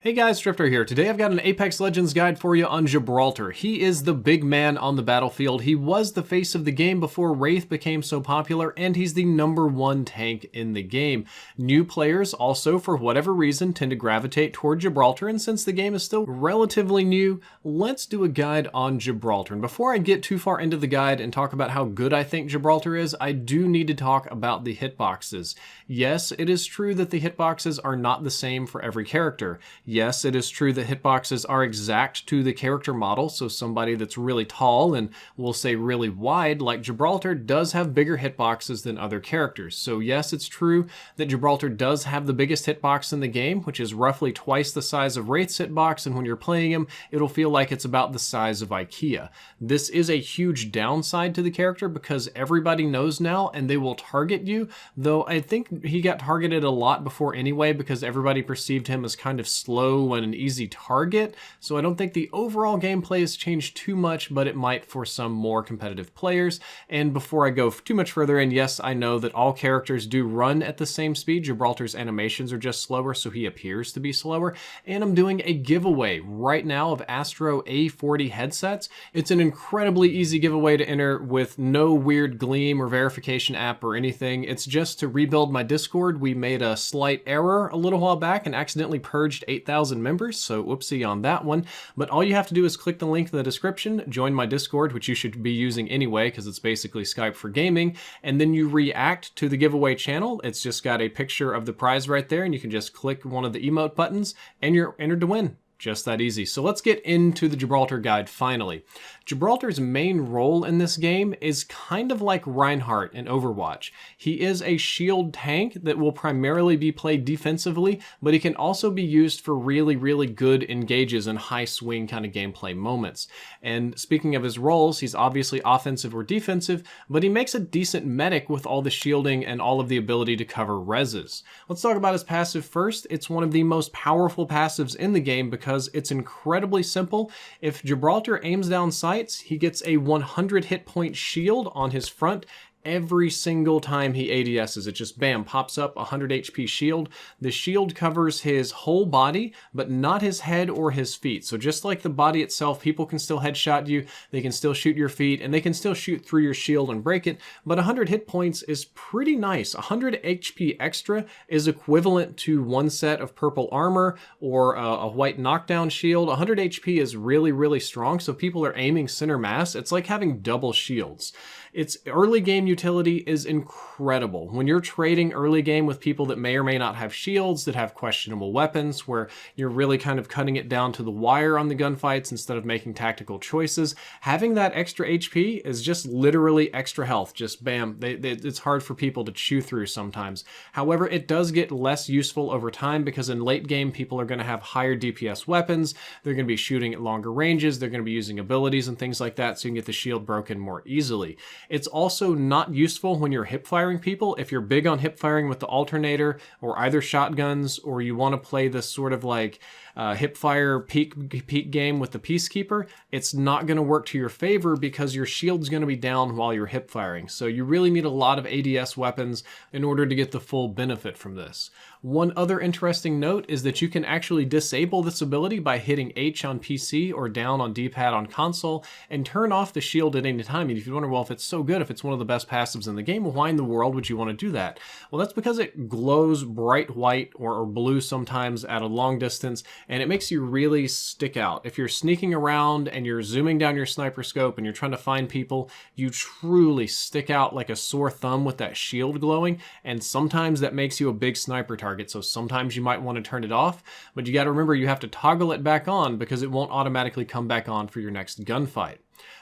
Hey guys, Drifter here. Today I've got an Apex Legends guide for you on Gibraltar. He is the big man on the battlefield. He was the face of the game before Wraith became so popular, and he's the #1 tank in the game. New players also, for whatever reason, tend to gravitate toward Gibraltar, and since the game is still relatively new, let's do a guide on Gibraltar. And before I get too far into the guide and talk about how good I think Gibraltar is, I do need to talk about the hitboxes. Yes, it is true that the hitboxes are not the same for every character. Yes, it is true that hitboxes are exact to the character model, so somebody that's really tall and we'll say really wide, like Gibraltar, does have bigger hitboxes than other characters. So yes, it's true that Gibraltar does have the biggest hitbox in the game, which is roughly twice the size of Wraith's hitbox, and when you're playing him, it'll feel like it's about the size of IKEA. This is a huge downside to the character because everybody knows now and they will target you, though I think he got targeted a lot before anyway because everybody perceived him as kind of slow and an easy target, so I don't think the overall gameplay has changed too much, but it might for some more competitive players. And before I go too much further in, yes, I know that all characters do run at the same speed. Gibraltar's animations are just slower, so he appears to be slower. And I'm doing a giveaway right now of Astro A40 headsets. It's an incredibly easy giveaway to enter with no weird Gleam or verification app or anything. It's just to rebuild my Discord. We made a slight error a little while back and accidentally purged 8,000 members, so whoopsie on that one. But all you have to do is click the link in the description, join my Discord, which you should be using anyway because it's basically Skype for gaming, and then you react to the giveaway channel. It's just got a picture of the prize right there, and you can just click one of the emote buttons and you're entered to win. Just that easy. So let's get into the Gibraltar guide finally. Gibraltar's main role in this game is kind of like Reinhardt in Overwatch. He is a shield tank that will primarily be played defensively, but he can also be used for really, really good engages and high swing kind of gameplay moments. And speaking of his roles, he's obviously offensive or defensive, but he makes a decent medic with all the shielding and all of the ability to cover reses. Let's talk about his passive first. It's one of the most powerful passives in the game because it's incredibly simple. If Gibraltar aims down sights, he gets a 100 hit point shield on his front every single time he ADSs. It just bam, pops up 100 HP shield. The shield covers his whole body, but not his head or his feet. So just like the body itself, people can still headshot you, they can still shoot your feet, and they can still shoot through your shield and break it, but 100 hit points is pretty nice. 100 HP extra is equivalent to one set of purple armor or a white knockdown shield. 100 HP is really, really strong, so people are aiming center mass. It's like having double shields. Its early game utility is incredible. When you're trading early game with people that may or may not have shields, that have questionable weapons, where you're really kind of cutting it down to the wire on the gunfights instead of making tactical choices, having that extra HP is just literally extra health. Just bam, it's hard for people to chew through sometimes. However, it does get less useful over time because in late game, people are going to have higher DPS weapons. They're going to be shooting at longer ranges. They're going to be using abilities and things like that, so you can get the shield broken more easily. It's also not useful when you're hip firing people. If you're big on hip firing with the alternator or either shotguns, or you want to play this sort of like hip fire peak game with the Peacekeeper, it's not going to work to your favor because your shield's going to be down while you're hip firing. So you really need a lot of ADS weapons in order to get the full benefit from this. One other interesting note is that you can actually disable this ability by hitting H on PC or down on D-pad on console and turn off the shield at any time. And if you wonder, well, if it's so good, if it's one of the best passives in the game, well, why in the world would you want to do that? Well, that's because it glows bright white or blue sometimes at a long distance, and it makes you really stick out. If you're sneaking around and you're zooming down your sniper scope and you're trying to find people, you truly stick out like a sore thumb with that shield glowing, and sometimes that makes you a big sniper target. So sometimes you might want to turn it off, but you got to remember you have to toggle it back on because it won't automatically come back on for your next gunfight.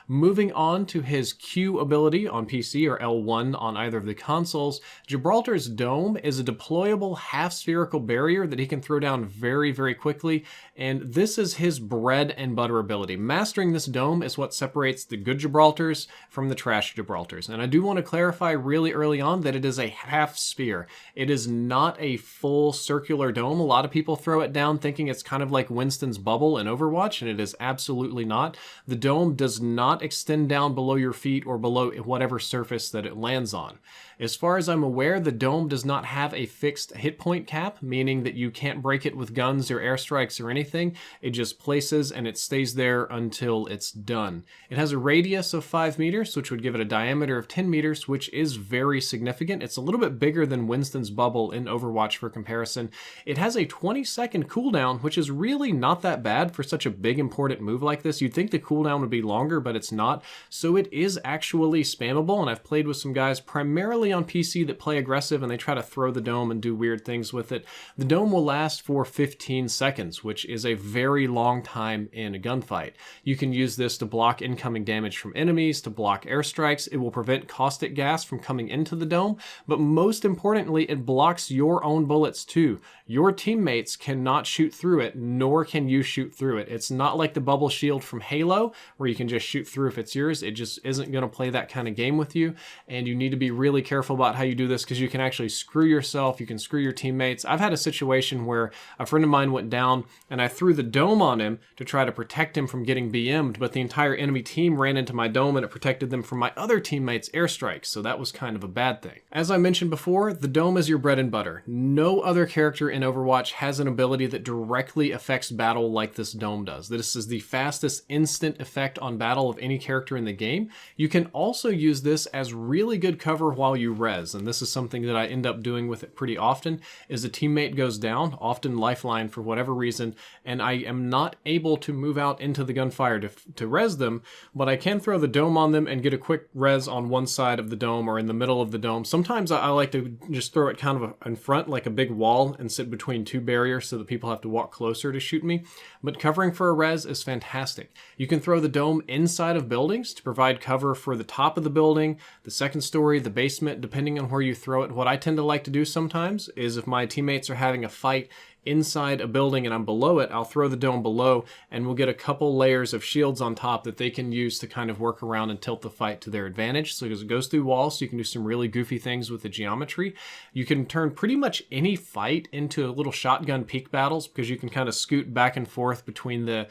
Moving on to his Q ability on PC or L1 on either of the consoles, Gibraltar's Dome is a deployable half-spherical barrier that he can throw down very, very quickly, and this is his bread and butter ability. Mastering this dome is what separates the good Gibraltars from the trash Gibraltars. And I do want to clarify really early on that it is a half sphere. It is not a full circular dome. A lot of people throw it down thinking it's kind of like Winston's bubble in Overwatch, and it is absolutely not. The dome does not extend down below your feet or below whatever surface that it lands on. As far as I'm aware, the dome does not have a fixed hit point cap, meaning that you can't break it with guns or airstrikes or anything. It just places and it stays there until it's done. It has a radius of 5 meters, which would give it a diameter of 10 meters, which is very significant. It's a little bit bigger than Winston's bubble in Overwatch for comparison. It has a 20-second cooldown, which is really not that bad for such a big important move like this. You'd think the cooldown would be longer, but it's not. So it is actually spammable, and I've played with some guys primarily on PC that play aggressive and they try to throw the dome and do weird things with it. The dome will last for 15 seconds, which is a very long time in a gunfight. You can use this to block incoming damage from enemies, to block airstrikes. It will prevent caustic gas from coming into the dome, but most importantly, it blocks your own bullets too. Your teammates cannot shoot through it, nor can you shoot through it. It's not like the bubble shield from Halo, where you can just shoot through if it's yours. It just isn't going to play that kind of game with you, and you need to be really careful about how you do this because you can actually screw yourself, you can screw your teammates. I've had a situation where a friend of mine went down and I threw the dome on him to try to protect him from getting BM'd, but the entire enemy team ran into my dome and it protected them from my other teammates' airstrikes, so that was kind of a bad thing. As I mentioned before, the dome is your bread and butter. No other character in Overwatch has an ability that directly affects battle like this dome does. This is the fastest instant effect on battle of any character in the game. You can also use this as really good cover while you res, and this is something that I end up doing with it pretty often, is a teammate goes down, often lifeline for whatever reason, and I am not able to move out into the gunfire to res them, but I can throw the dome on them and get a quick res on one side of the dome or in the middle of the dome. Sometimes I like to just throw it kind of in front like a big wall and sit between two barriers so that people have to walk closer to shoot me, but covering for a res is fantastic. You can throw the dome inside of buildings to provide cover for the top of the building, the second story, the basement, depending on where you throw it. What I tend to like to do sometimes is if my teammates are having a fight inside a building and I'm below it, I'll throw the dome below and we'll get a couple layers of shields on top that they can use to kind of work around and tilt the fight to their advantage. So it goes through walls, so you can do some really goofy things with the geometry. You can turn pretty much any fight into little shotgun peek battles because you can kind of scoot back and forth between the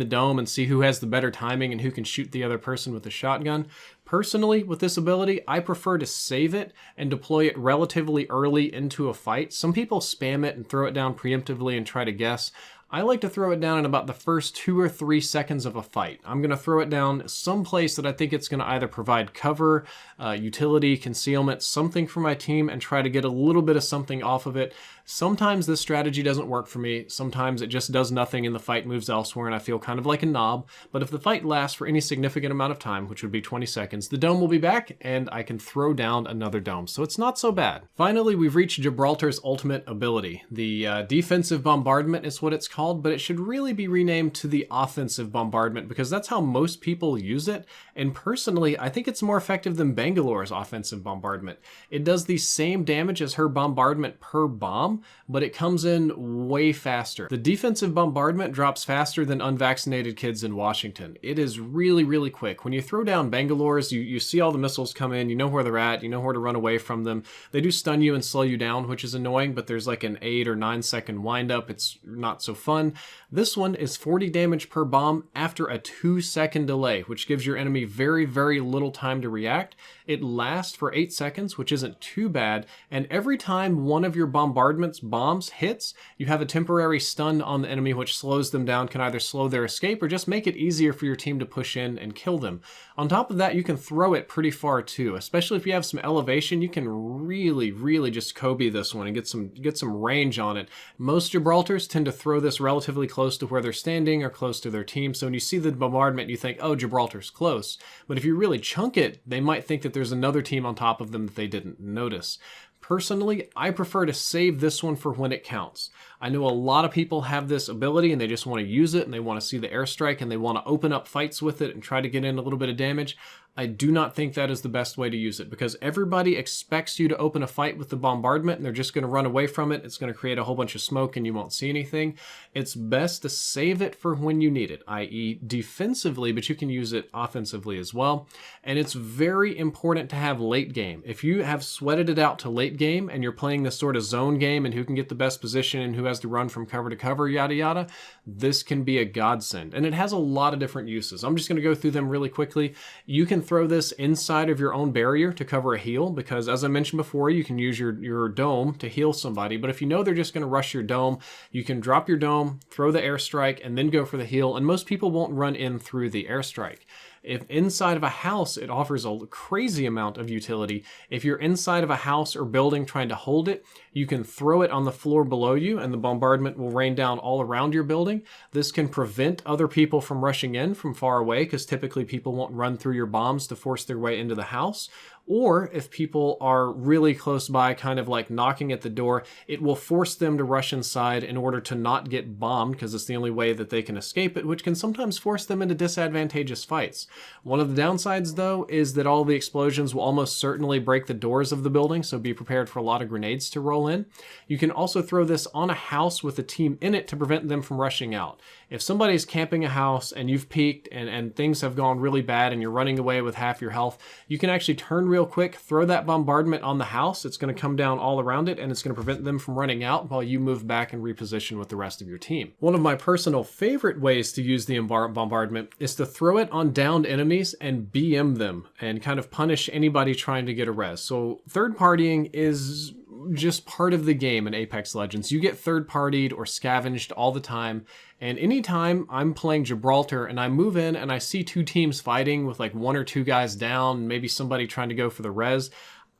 dome and see who has the better timing and who can shoot the other person with the shotgun. Personally, with this ability, I prefer to save it and deploy it relatively early into a fight. Some people spam it and throw it down preemptively and try to guess. I like to throw it down in about the first 2 or 3 seconds of a fight. I'm going to throw it down someplace that I think it's going to either provide cover, utility, concealment, something for my team, and try to get a little bit of something off of it. Sometimes this strategy doesn't work for me. Sometimes it just does nothing and the fight moves elsewhere and I feel kind of like a knob. But if the fight lasts for any significant amount of time, which would be 20 seconds, the dome will be back and I can throw down another dome. So it's not so bad. Finally, we've reached Gibraltar's ultimate ability. The defensive bombardment is what it's called, but it should really be renamed to the offensive bombardment because that's how most people use it. And personally, I think it's more effective than Bangalore's offensive bombardment. It does the same damage as her bombardment per bomb, but it comes in way faster. The defensive bombardment drops faster than unvaccinated kids in Washington. It is really, really quick. When you throw down Bangalore's, you see all the missiles come in, you know where they're at, you know where to run away from them. They do stun you and slow you down, which is annoying, but there's like an 8 or 9 second windup. It's not so fun. This one is 40 damage per bomb after a 2-second delay, which gives your enemy very, very little time to react. It lasts for 8 seconds, which isn't too bad, and every time one of your bombardment's bombs hits, you have a temporary stun on the enemy, which slows them down, can either slow their escape or just make it easier for your team to push in and kill them. On top of that, you can throw it pretty far too, especially if you have some elevation. You can really, really just Kobe this one and get some range on it. Most Gibraltars tend to throw this relatively close to where they're standing or close to their team, so when you see the bombardment, you think, oh, Gibraltar's close. But if you really chunk it, they might think that there's another team on top of them that they didn't notice. Personally, I prefer to save this one for when it counts. I know a lot of people have this ability and they just want to use it and they want to see the airstrike and they want to open up fights with it and try to get in a little bit of damage. I do not think that is the best way to use it because everybody expects you to open a fight with the bombardment and they're just going to run away from it. It's going to create a whole bunch of smoke and you won't see anything. It's best to save it for when you need it, i.e. defensively, but you can use it offensively as well. And it's very important to have late game. If you have sweated it out to late game and you're playing this sort of zone game and who can get the best position and who has to run from cover to cover, yada yada, this can be a godsend. And it has a lot of different uses. I'm just going to go through them really quickly. You can throw this inside of your own barrier to cover a heal, because as I mentioned before, you can use your dome to heal somebody. But if you know they're just going to rush your dome, you can drop your dome, throw the airstrike, and then go for the heal. And most people won't run in through the airstrike. If inside of a house, it offers a crazy amount of utility. If you're inside of a house or building trying to hold it, you can throw it on the floor below you and the bombardment will rain down all around your building. This can prevent other people from rushing in from far away, because typically people won't run through your bombs to force their way into the house. Or if people are really close by, kind of like knocking at the door, it will force them to rush inside in order to not get bombed, because it's the only way that they can escape it, which can sometimes force them into disadvantageous fights. One of the downsides, though, is that all the explosions will almost certainly break the doors of the building, so be prepared for a lot of grenades to roll in. You can also throw this on a house with a team in it to prevent them from rushing out. If somebody's camping a house and you've peeked and things have gone really bad and you're running away with half your health, you can actually turn real quick, throw that bombardment on the house. It's going to come down all around it and it's going to prevent them from running out while you move back and reposition with the rest of your team. One of my personal favorite ways to use the bombardment is to throw it on downed enemies and BM them and kind of punish anybody trying to get a res. So third partying is just part of the game in Apex Legends. You get third-partied or scavenged all the time, and anytime I'm playing Gibraltar and I move in and I see two teams fighting with like one or two guys down, maybe somebody trying to go for the res,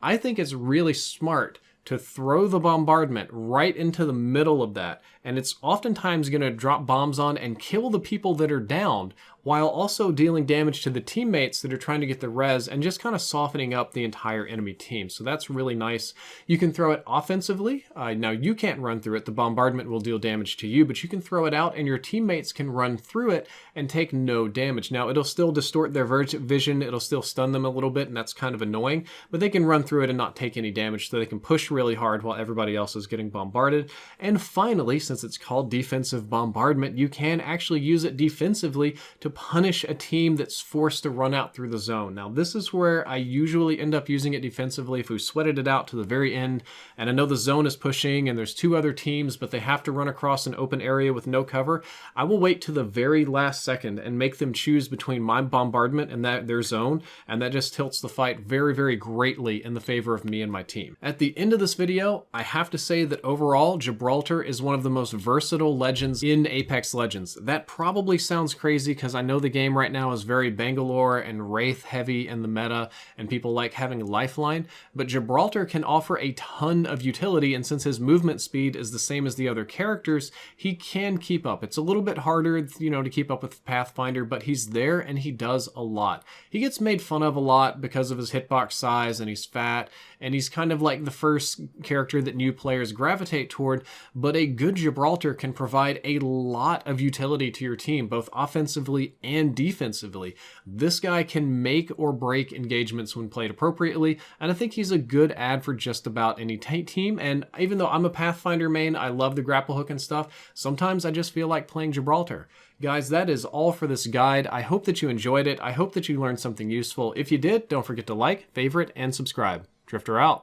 I think it's really smart to throw the bombardment right into the middle of that, and it's oftentimes going to drop bombs on and kill the people that are downed, while also dealing damage to the teammates that are trying to get the res and just kind of softening up the entire enemy team. So that's really nice. You can throw it offensively. Now you can't run through it. The bombardment will deal damage to you, but you can throw it out and your teammates can run through it and take no damage. Now it'll still distort their vision. It'll still stun them a little bit, and that's kind of annoying, but they can run through it and not take any damage, so they can push really hard while everybody else is getting bombarded. And finally, since it's called defensive bombardment, you can actually use it defensively to punish a team that's forced to run out through the zone. Now, this is where I usually end up using it defensively if we sweated it out to the very end, and I know the zone is pushing and there's two other teams, but they have to run across an open area with no cover. I will wait to the very last second and make them choose between my bombardment and their zone, and that just tilts the fight very, very greatly in the favor of me and my team. At the end of this video, I have to say that overall, Gibraltar is one of the most versatile legends in Apex Legends. That probably sounds crazy because I know the game right now is very Bangalore and Wraith heavy in the meta, and people like having Lifeline, but Gibraltar can offer a ton of utility, and since his movement speed is the same as the other characters, he can keep up. It's a little bit harder, to keep up with Pathfinder, but he's there and he does a lot. He gets made fun of a lot because of his hitbox size, and he's fat, and he's kind of like the first character that new players gravitate toward, but a good Gibraltar can provide a lot of utility to your team, both offensively and defensively. This guy can make or break engagements when played appropriately, and I think he's a good add for just about any team. And even though I'm a Pathfinder main, I love the grapple hook and stuff, sometimes I just feel like playing Gibraltar. Guys, that is all for this guide. I hope that you enjoyed it. I hope that you learned something useful. If you did, don't forget to like, favorite, and subscribe. Drifter out.